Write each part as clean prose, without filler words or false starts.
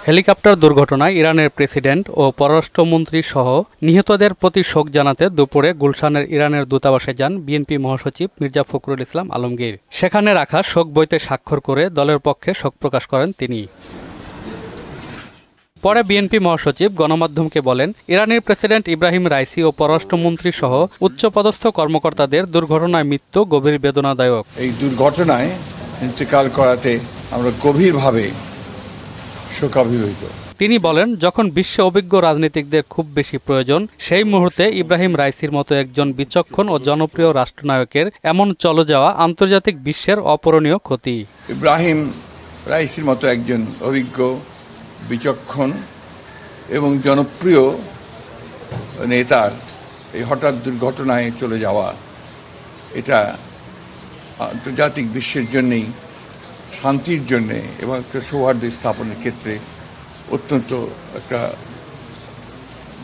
Helicopter দুর্ঘটনায় ইরানের president ও পররাষ্ট্রমন্ত্রী সহ নিহতদের প্রতি শোক জানাতে দুপুরে গুলশানের ইরানের দূতাবাসে যান বিএনপি মহাসচিব মির্জা ফখরুল ইসলাম আলমগীর। সেখানে রাখা শোক বইতে স্বাক্ষর করে দলের পক্ষে শোক প্রকাশ করেন তিনি। পরে বিএনপি মহাসচিব গণমাধ্যমকে বলেন, ইরানের প্রেসিডেন্ট ইব্রাহিম রাইসি ও পররাষ্ট্রমন্ত্রী সহ উচ্চপদস্থ কর্মকর্তাদের দুর্ঘটনায় মৃত্যু গভীর বেদনাদায়ক। এই দুর্ঘটনায় ইন্তেকাল করাতে আমরা গভীরভাবে শোকাভিভূত। তিনি বলেন, যখন বিশ্বে অভিজ্ঞ রাজনীতিকদের খুব বেশি প্রয়োজন, সেই মুহূর্তে ইব্রাহিম রাইসির মতো একজন বিচক্ষণ ও জনপ্রিয় রাষ্ট্রনায়কের এমন চলে যাওয়া আন্তর্জাতিক বিশ্বের অপূরণীয় ক্ষতি। ইব্রাহিম রাইসির মতো একজন অভিজ্ঞ, বিচক্ষণ এবং জনপ্রিয় নেতার এই হঠাৎ দুর্ঘটনায় চলে যাওয়া, এটা আন্তর্জাতিক বিশ্বের জন্যেই, শান্তির জন্যে এবং একটা সৌহার্দ্য স্থাপনের ক্ষেত্রে অত্যন্ত একটা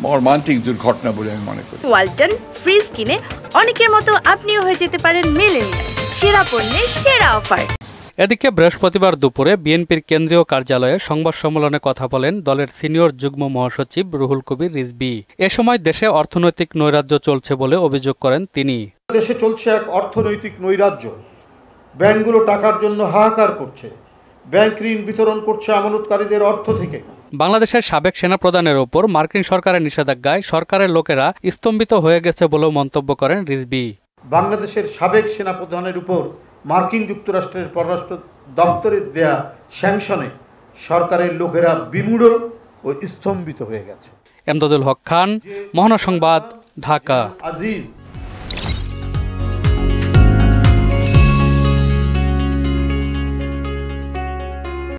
মর্মান্তিক দুর্ঘটনা বলে আমি মনে করি। ওয়ালটন ফ্রিজ কিনে অনেকের মতো আপনিও হয়ে যেতে পারেন মিলেনিয়াল, সেরা পণ্যের সেরা অফার। এদিকে বৃহস্পতিবার দুপুরে বিএনপির কেন্দ্রীয় কার্যালয়ে সংবাদ সম্মেলনে কথা বলেন দলের সিনিয়র যুগ্ম মহাসচিব রুহুল কবির রিজভী। এ সময় দেশে অর্থনৈতিক নৈরাজ্য চলছে বলে অভিযোগ করেন তিনি। দেশে চলছে এক অর্থনৈতিক নৈরাজ্য। ব্যাংকগুলো টাকার জন্য হাহাকার করছে, ব্যাংক ঋণ বিতরণ করছে আমানতকারীদের অর্থ থেকে। বাংলাদেশের সাবেক সেনাপ্রধানের ওপর মার্কিন সরকারের নিষেধাজ্ঞায় সরকারের লোকেরা স্তম্ভিত হয়ে গেছে বলেও মন্তব্য করেন রিজভী। বাংলাদেশের সাবেক সেনাপ্রধানের উপর মার্কিন যুক্তরাষ্ট্রের পররাষ্ট্র দপ্তরের দেয়া স্যাংশনে সরকারের লোকেরা বিমূঢ় ও স্তম্ভিত হয়ে গেছে। এমদাদুল হক খান, মহানগর সংবাদ, ঢাকা। আজিজ।